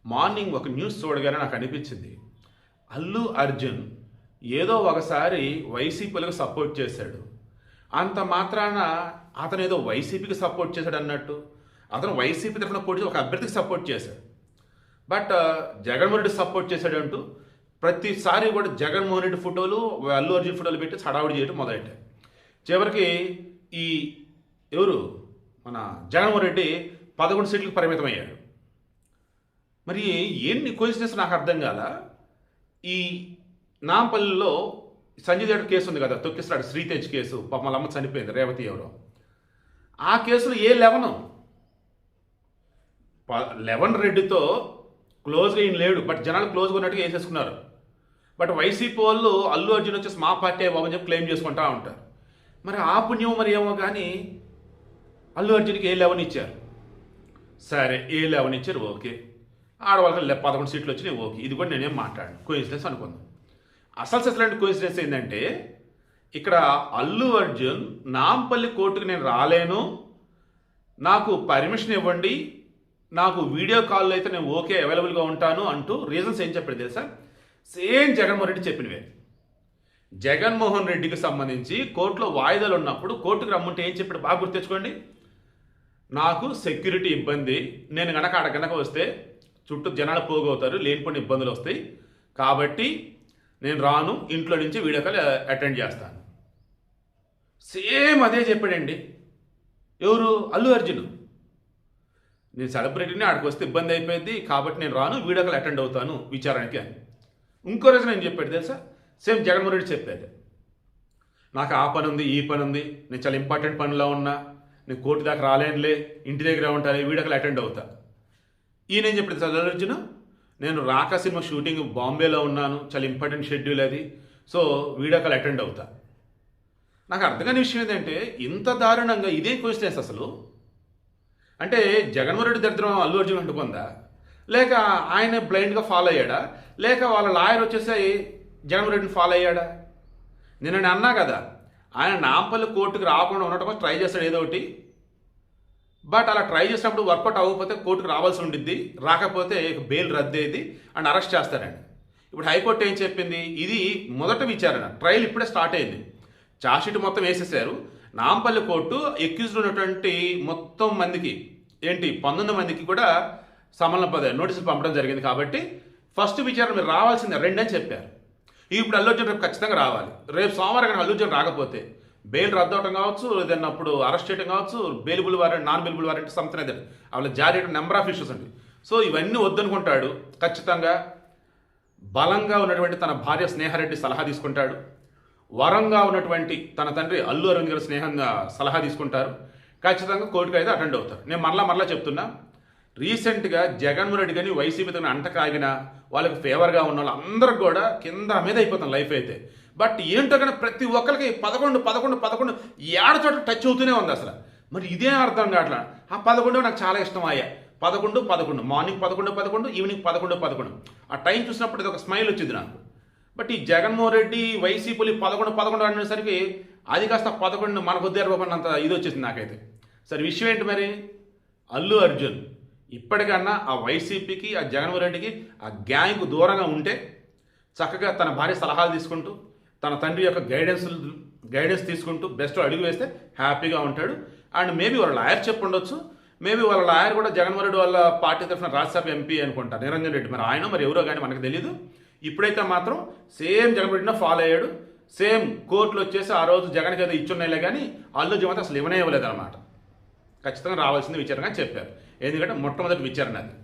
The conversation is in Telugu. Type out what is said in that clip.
మార్నింగ్ ఒక న్యూస్ చూడగానే నాకు అనిపించింది, అల్లు అర్జున్ ఏదో ఒకసారి వైసీపీలకు సపోర్ట్ చేశాడు, అంత మాత్రాన అతను ఏదో వైసీపీకి సపోర్ట్ చేశాడు అన్నట్టు అతను వైసీపీ తరఫున పోటీ ఒక అభ్యర్థికి సపోర్ట్ చేశాడు. బట్ జగన్మోహన్ రెడ్డి సపోర్ట్ చేశాడు అంటూ ప్రతిసారి కూడా జగన్మోహన్ రెడ్డి ఫోటోలు అల్లు అర్జున్ ఫోటోలు పెట్టి హడావుడి చేయడం మొదలెట్టారు. చివరికి ఈ ఎవరు మన జగన్మోహన్ రెడ్డి 11 సీట్లకు పరిమితమయ్యాడు. మరి ఎన్ని కోయిన్సిడెన్స్ నాకు అర్థం కాల. ఈ నాంపల్లిలో సంజయ్ దేవ్ కేసు ఉంది కదా, తొక్కిస్తాడు శ్రీతేజ్ కేసు, పాపం వాళ్ళ అమ్మ చనిపోయింది, రేవతి ఎవరో. ఆ కేసులో ఏ 11 రెడ్డితో క్లోజ్గా ఈయన లేడు, బట్ జనాలు క్లోజ్గా ఉన్నట్టుగా వేసేసుకున్నారు. బట్ వైసీపీ వాళ్ళు అల్లు అర్జున్ వచ్చేసి మా పార్టీ బాబు అని చెప్పి క్లెయిమ్ చేసుకుంటా ఉంటారు. మరి ఆ పుణ్యం మరి ఏమో కానీ అల్లు అర్జున్కి ఏ 11 ఇచ్చారు. సరే ఏ 11 ఇచ్చారు, ఓకే. ఆడవాళ్ళకి 11 సీట్లు వచ్చినాయి, ఓకే. ఇది కూడా నేనేం మాట్లాడను, కోయిన్సిడెన్స్ అనుకుందాం. అసలు కోయిన్సిడెన్స్ ఏంటంటే ఇక్కడ అల్లు అర్జున్ నాంపల్లి కోర్టుకు నేను రాలేను, నాకు పర్మిషన్ ఇవ్వండి, నాకు వీడియో కాల్లో అయితే నేను ఓకే అవైలబుల్గా ఉంటాను అంటూ రీజన్స్ ఏం చెప్పాడు తెలుసా? సేమ్ జగన్మోహన్ రెడ్డి చెప్పినవే. జగన్మోహన్ రెడ్డికి సంబంధించి కోర్టులో వాయిదాలు ఉన్నప్పుడు కోర్టుకు రమ్మంటే ఏం చెప్పాడు బాగా గుర్తెచ్చుకోండి. నాకు సెక్యూరిటీ ఇబ్బంది, నేను గనక వస్తే చుట్టూ జనాలు పోగవుతారు, లేనిపోయిన ఇబ్బందులు వస్తాయి, కాబట్టి నేను రాను, ఇంట్లో నుంచి వీడియో కాల్ అటెండ్ చేస్తాను. సేమ్ అదే చెప్పాడండి. ఎవరు? అల్లు అర్జున్. నేను సెలబ్రిటీని, ఆడికి వస్తే ఇబ్బంది అయిపోయింది, కాబట్టి నేను రాను, వీడియో కాల్ అటెండ్ అవుతాను విచారణకి అని. ఇంకో రోజు నేను చెప్పాడు తెలుసా? సేమ్ జగన్మోహన్ రెడ్డి చెప్పాడు, నాకు ఆ పని ఉంది, ఈ పని ఉంది, నేను చాలా ఇంపార్టెంట్ పనిలో ఉన్నా, నేను కోర్టు దాకా రాలేనులే, ఇంటి దగ్గర ఉంటాను, వీడియో కాల్ అటెండ్ అవుతా. ఈయన ఏం చెప్పాడు సార్ అల్లు అర్జున్? నేను రాకా సినిమా షూటింగ్ బాంబేలో ఉన్నాను, చాలా ఇంపార్టెంట్ షెడ్యూల్ అది, సో వీడియో కాల్ అటెండ్ అవుతా. నాకు అర్థం కాని విషయం ఏంటంటే ఇంత దారుణంగా ఇదే కోయిన్సిడెన్స్ అసలు. అంటే జగన్మోహన్ రెడ్డి దరిద్రం అల్లు అర్జున్ అంటుకుందా, లేక ఆయన బ్లైండ్గా ఫాలో అయ్యాడా, లేక వాళ్ళ లాయర్ వచ్చేసి జగన్మోహన్ రెడ్డిని ఫాలో అయ్యాడా? నేను అన్నా కదా, ఆయన నాంపల్లి కోర్టుకు రాకుండా ఉండటం కోసం ట్రై చేస్తాడు ఏదో ఒకటి. బట్ అలా ట్రై చేసినప్పుడు వర్కౌట్ అవ్వకపోతే కోర్టుకు రావాల్సి ఉండిద్ది, రాకపోతే బెయిల్ రద్దయ్యేది అండ్ అరెస్ట్ చేస్తారండి. ఇప్పుడు హైకోర్టు ఏం చెప్పింది? ఇది మొదట విచారణ, ట్రయల్ ఇప్పుడే స్టార్ట్ అయింది, ఛార్జ్షీట్ మొత్తం వేసేసారు. నాంపల్లి కోర్టు ఎక్యూజ్డ్ ఉన్నటువంటి మొత్తం మందికి 19 మందికి కూడా సమన్వయ నోటీసులు పంపడం జరిగింది. కాబట్టి ఫస్ట్ విచారణ మీరు రావాల్సిందే 2 అని చెప్పారు. ఇప్పుడు అల్లు అర్జున్ రేపు ఖచ్చితంగా రావాలి. రేపు సోమవారం కానీ అల్లు అర్జున్ రాకపోతే బెయిల్ రద్దు అవడం కావచ్చు, లేదన్నా అప్పుడు అరెస్ట్ చేయడం కావచ్చు, bailable warrant, non bailable warrant something అదే అలా జారీ నెంబర్ ఆఫ్ ఇష్యూస్ అండి. సో ఇవన్నీ వద్దనుకుంటాడు. ఖచ్చితంగా బలంగా ఉన్నటువంటి తన భార్య స్నేహారెడ్డి సలహా తీసుకుంటాడు, వరంగా ఉన్నటువంటి తన తండ్రి అల్లు అరవింద్ గారి సలహా తీసుకుంటారు. ఖచ్చితంగా కోర్టుకు అయితే అటెండ్ అవుతారు. నేను మరలా చెప్తున్నా, రీసెంట్గా జగన్మోహన్ రెడ్డి కానీ వైసీపీతో అంటకాగిన వాళ్ళకి ఫేవర్గా ఉన్న వాళ్ళందరికీ కూడా కింద మీద అయిపోతాం లైఫ్ అయితే. బట్ ఏంటో కానీ ప్రతి ఒక్కరికి 11 ఏడ చోట టచ్ అవుతూనే ఉంది అసలు. మరి ఇదే అర్థం కావట్లా. ఆ 11 నాకు చాలా ఇష్టం అయ్యా. 11 మార్నింగ్ 11 ఈవినింగ్ 11 ఆ టైం చూసినప్పుడు ఇది ఒక స్మైల్ వచ్చింది నాకు. బట్ ఈ జగన్మోహన్ రెడ్డి వైసీపీలు 11 అనేసరికి అది కాస్త 11 మనకు ఉద్దేరపోయినంత ఇది వచ్చేసింది నాకైతే. సరే విషయం ఏంటి మరి? అల్లు అర్జున్ ఇప్పటికన్నా ఆ వైసీపీకి, ఆ జగన్మోహన్ రెడ్డికి, ఆ గ్యాంగ్కు దూరంగా ఉంటే చక్కగా తన భార్య సలహాలు తీసుకుంటూ, తన తండ్రి యొక్క గైడెన్స్ తీసుకుంటూ బెస్ట్ అడుగు వేస్తే హ్యాపీగా ఉంటాడు. అండ్ మేబీ వాళ్ళ లాయర్ చెప్పుండొచ్చు, మేబీ వాళ్ళ లాయర్ కూడా జగన్మోహన్ రెడ్డి వాళ్ళ పార్టీ తరఫున రాజ్యసభ ఎంపీ అనుకుంటా, నిరంజన్ రెడ్డి. మరి ఆయన మరి ఎవరో కానీ మనకు తెలియదు. ఇప్పుడైతే మాత్రం సేమ్ జగన్ రెడ్డిని ఫాలో అయ్యాడు. సేమ్ కోర్టులు వచ్చేసి ఆ రోజు జగన్కి ఏదో ఇచ్చున్నాయిలే కానీ అల్లు అర్జున్ అసలు ఇవ్వనే ఇవ్వలేదు అనమాట. ఖచ్చితంగా రావాల్సింది విచారణ చెప్పారు, ఎందుకంటే మొట్టమొదటి విచారణ అది.